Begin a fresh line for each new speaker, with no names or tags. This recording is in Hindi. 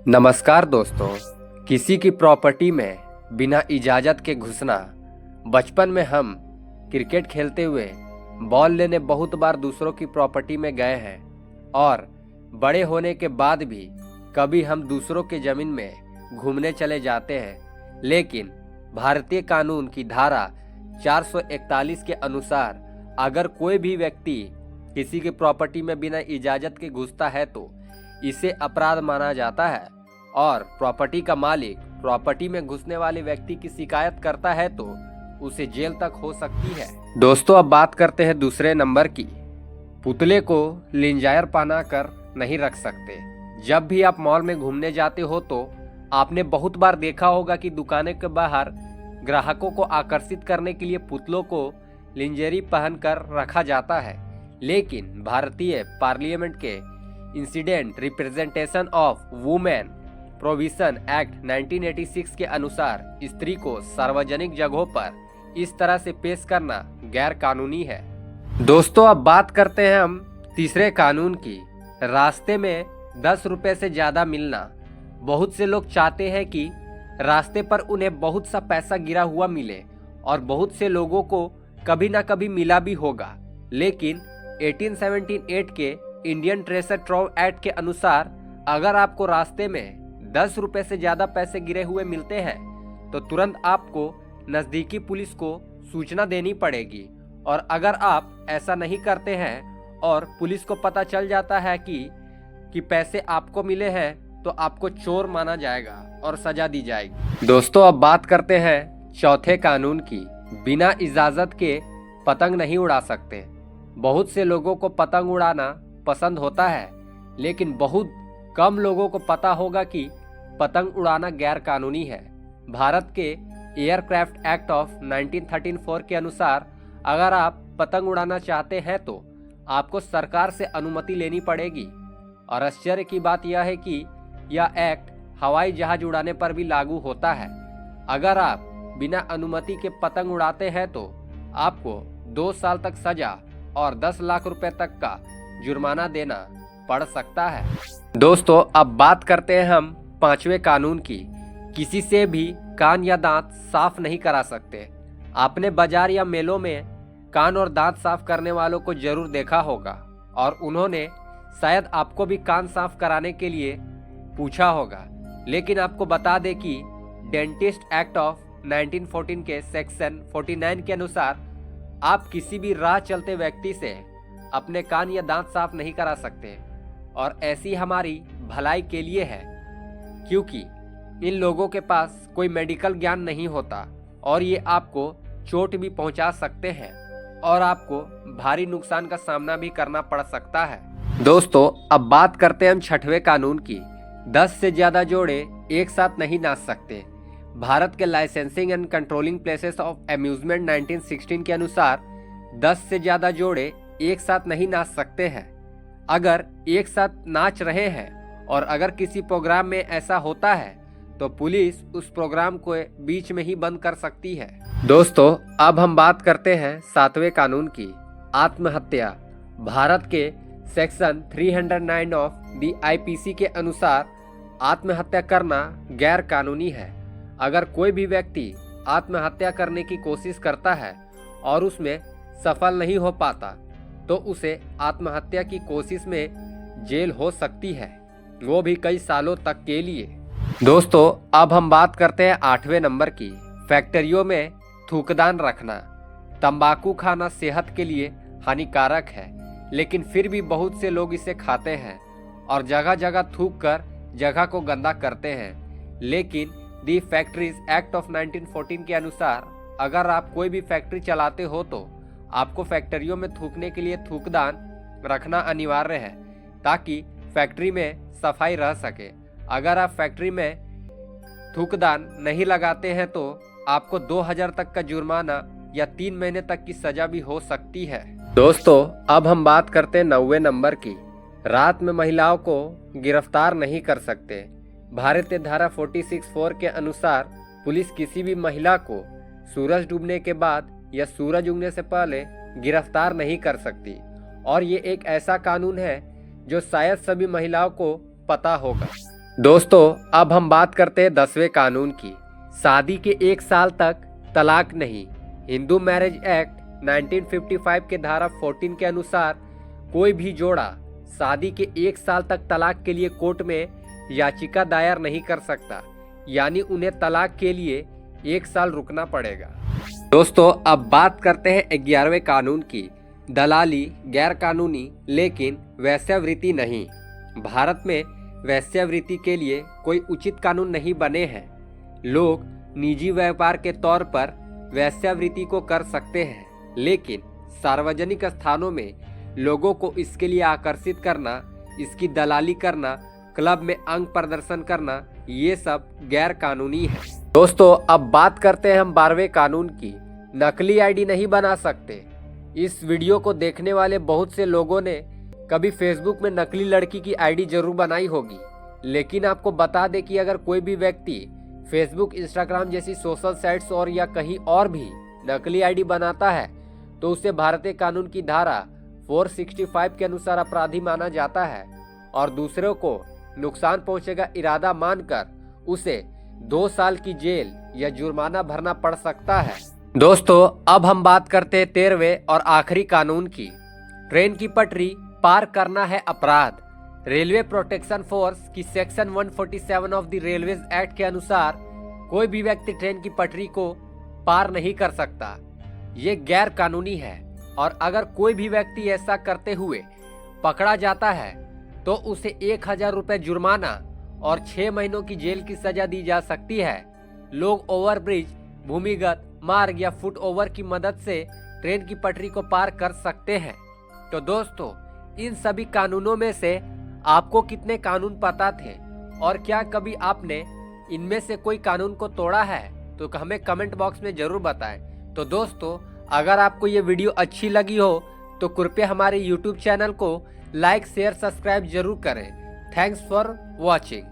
नमस्कार दोस्तों। किसी की प्रॉपर्टी में बिना इजाज़त के घुसना। बचपन में हम क्रिकेट खेलते हुए बॉल लेने बहुत बार दूसरों की प्रॉपर्टी में गए हैं और बड़े होने के बाद भी कभी हम दूसरों के ज़मीन में घूमने चले जाते हैं। लेकिन भारतीय कानून की धारा 441 के अनुसार अगर कोई भी व्यक्ति किसी की प्रॉपर्टी में बिना इजाज़त के घुसता है तो इसे अपराध माना जाता है और प्रॉपर्टी का मालिक प्रॉपर्टी में घुसने वाले व्यक्ति की शिकायत करता है तो उसे जेल तक हो सकती है। दोस्तों, अब बात करते हैं दूसरे नंबर की। पुतले को लिंजायर पहना कर नहीं रख सकते। जब भी आप मॉल में घूमने जाते हो तो आपने बहुत बार देखा होगा कि दुकानों के बाहर ग्राहकों को आकर्षित करने के लिए पुतलों को लिंजेरी पहनकर रखा जाता है। लेकिन भारतीय पार्लियामेंट के incident representation of women provision act 1986 के अनुसार स्त्री को सार्वजनिक जगहों पर इस तरह से पेश करना गैर कानूनी है। दोस्तों, अब बात करते हैं हम तीसरे कानून की। रास्ते में 10 रुपए से ज्यादा मिलना। बहुत से लोग चाहते हैं कि रास्ते पर उन्हें बहुत सा पैसा गिरा हुआ मिले और बहुत से लोगों को कभी ना कभी मिला भी होगा। लेकिन 1878 के इंडियन ट्रेजर ट्रोव एक्ट के अनुसार अगर आपको रास्ते में 10 रुपए से ज्यादा पैसे गिरे हुए मिलते हैं तो तुरंत आपको नजदीकी पुलिस को सूचना देनी पड़ेगी। और अगर आप ऐसा नहीं करते हैं और पुलिस को पता चल जाता है कि पैसे आपको मिले हैं तो आपको चोर माना जाएगा और सजा दी जाएगी। दोस्तों, अब बात करते हैं चौथे कानून की। बिना इजाजत के पतंग नहीं उड़ा सकते। बहुत से लोगों को पतंग उड़ाना पसंद होता है, लेकिन बहुत कम लोगों को पता होगा कि पतंग उड़ाना गैर कानूनी है। भारत के एयरक्राफ्ट एक्ट ऑफ 1934 के अनुसार अगर आप पतंग उड़ाना चाहते हैं तो आपको सरकार से अनुमति लेनी पड़ेगी। और आश्चर्य की बात यह है कि यह एक्ट हवाई जहाज उड़ाने पर भी लागू होता है। अगर आप बिना अनुमति के पतंग उड़ाते हैं तो आपको 2 साल तक सजा और 10 लाख रुपए तक का जुर्माना देना पड़ सकता है। दोस्तों, अब बात करते हैं हम पांचवें कानून की। किसी से भी कान या दांत साफ नहीं करा सकते। आपने बाजार या मेलों में कान और दांत साफ करने वालों को जरूर देखा होगा और उन्होंने शायद आपको भी कान साफ कराने के लिए पूछा होगा। लेकिन आपको बता दें कि डेंटिस्ट एक्ट ऑफ 1914 के सेक्शन 49 के अनुसार आप किसी भी राह चलते व्यक्ति से अपने कान या दांत साफ नहीं करा सकते। और ऐसी हमारी भलाई के लिए है, क्योंकि इन लोगों के पास कोई मेडिकल ज्ञान नहीं होता और ये आपको चोट भी पहुंचा सकते हैं और आपको भारी नुकसान का सामना भी करना पड़ सकता है। दोस्तों, अब बात करते हैं हम छठवें कानून की। 10 से ज्यादा जोड़े एक साथ नहीं नाच सकते। भारत के licensing and controlling places of amusement 1916 के अनुसार 10 से ज्यादा जोड़े एक साथ नहीं नाच सकते हैं। अगर एक साथ नाच रहे हैं और अगर किसी प्रोग्राम में ऐसा होता है तो पुलिस उस प्रोग्राम को बीच में ही बंद कर सकती है। दोस्तों, अब हम बात करते हैं 7वें कानून की। आत्महत्या। भारत के सेक्शन 309 ऑफ द आईपीसी के अनुसार आत्महत्या करना गैर कानूनी है। अगर कोई भी व्यक्ति आत्महत्या करने की कोशिश करता है और उसमें सफल नहीं हो पाता तो उसे आत्महत्या की कोशिश में जेल हो सकती है, वो भी कई सालों तक के लिए। दोस्तों, अब हम बात करते हैं 8वें नंबर की। फैक्ट्रियों में थूकदान रखना। तंबाकू खाना सेहत के लिए हानिकारक है, लेकिन फिर भी बहुत से लोग इसे खाते हैं और जगह जगह थूक कर जगह को गंदा करते हैं। लेकिन दी फैक्ट्रीज एक्ट ऑफ 1914 के अनुसार अगर आप कोई भी फैक्ट्री चलाते हो तो आपको फैक्ट्रियों में थूकने के लिए थूकदान रखना अनिवार्य है ताकि फैक्ट्री में सफाई रह सके। अगर आप फैक्ट्री में थूकदान नहीं लगाते हैं तो आपको 2000 तक का जुर्माना या 3 महीने तक की सजा भी हो सकती है। दोस्तों, अब हम बात करते हैं 9वें नंबर की। रात में महिलाओं को गिरफ्तार नहीं कर सकते। भारतीय धारा 46(4) के अनुसार पुलिस किसी भी महिला को सूरज डूबने के बाद या सूरज उगने से पहले गिरफ्तार नहीं कर सकती। और ये एक ऐसा कानून है जो शायद सभी महिलाओं को पता होगा। दोस्तों अब हम बात करते हैं 10वें कानून की। शादी के 1 साल तक तलाक नहीं। हिंदू मैरिज एक्ट 1955 के धारा 14 के अनुसार कोई भी जोड़ा शादी के 1 साल तक तलाक के लिए कोर्ट में याचिका दायर नहीं कर सकता, यानी उन्हें तलाक के लिए 1 साल रुकना पड़ेगा। दोस्तों अब बात करते हैं 11वें कानून की। दलाली गैर कानूनी लेकिन वेश्यावृत्ति नहीं। भारत में वेश्यावृत्ति के लिए कोई उचित कानून नहीं बने हैं। लोग निजी व्यापार के तौर पर वेश्यावृत्ति को कर सकते हैं, लेकिन सार्वजनिक स्थानों में लोगों को इसके लिए आकर्षित करना, इसकी दलाली करना, क्लब में अंग प्रदर्शन करना, ये सब गैर कानूनी है। दोस्तों अब बात करते हैं हम 12वें कानून की। नकली आईडी नहीं बना सकते। इस वीडियो को देखने वाले बहुत से लोगों ने कभी फेसबुक में नकली लड़की की आईडी जरूर बनाई होगी, लेकिन आपको बता दें कि अगर कोई भी व्यक्ति फेसबुक, इंस्टाग्राम जैसी सोशल साइट्स और या कहीं और भी नकली आईडी बनाता है तो उसे भारतीय कानून की धारा 465 के अनुसार अपराधी माना जाता है और दूसरों को नुकसान पहुंचेगा इरादा मानकर उसे 2 साल की जेल या जुर्माना भरना पड़ सकता है। दोस्तों अब हम बात करते हैं 13वें और आखिरी कानून की। ट्रेन की पटरी पार करना है अपराध। रेलवे प्रोटेक्शन फोर्स की section 147 of the railways act के अनुसार कोई भी व्यक्ति ट्रेन की पटरी को पार नहीं कर सकता। ये गैर कानूनी है और अगर कोई भी व्यक्ति ऐसा करते हुए पकड़ा जाता है तो उसे 1000 रुपए जुर्माना और 6 महीनों की जेल की सजा दी जा सकती है। लोग ओवरब्रिज, भूमिगत मार्ग या फुट ओवर की मदद से ट्रेन की पटरी को पार कर सकते हैं। तो दोस्तों इन सभी कानूनों में से आपको कितने कानून पता थे और क्या कभी आपने इनमें से कोई कानून को तोड़ा है तो हमें कमेंट बॉक्स में जरूर बताएं। तो दोस्तों अगर आपको ये वीडियो अच्छी लगी हो तो कृपया हमारे YouTube चैनल को लाइक, शेयर, सब्सक्राइब जरूर करें। Thanks for watching.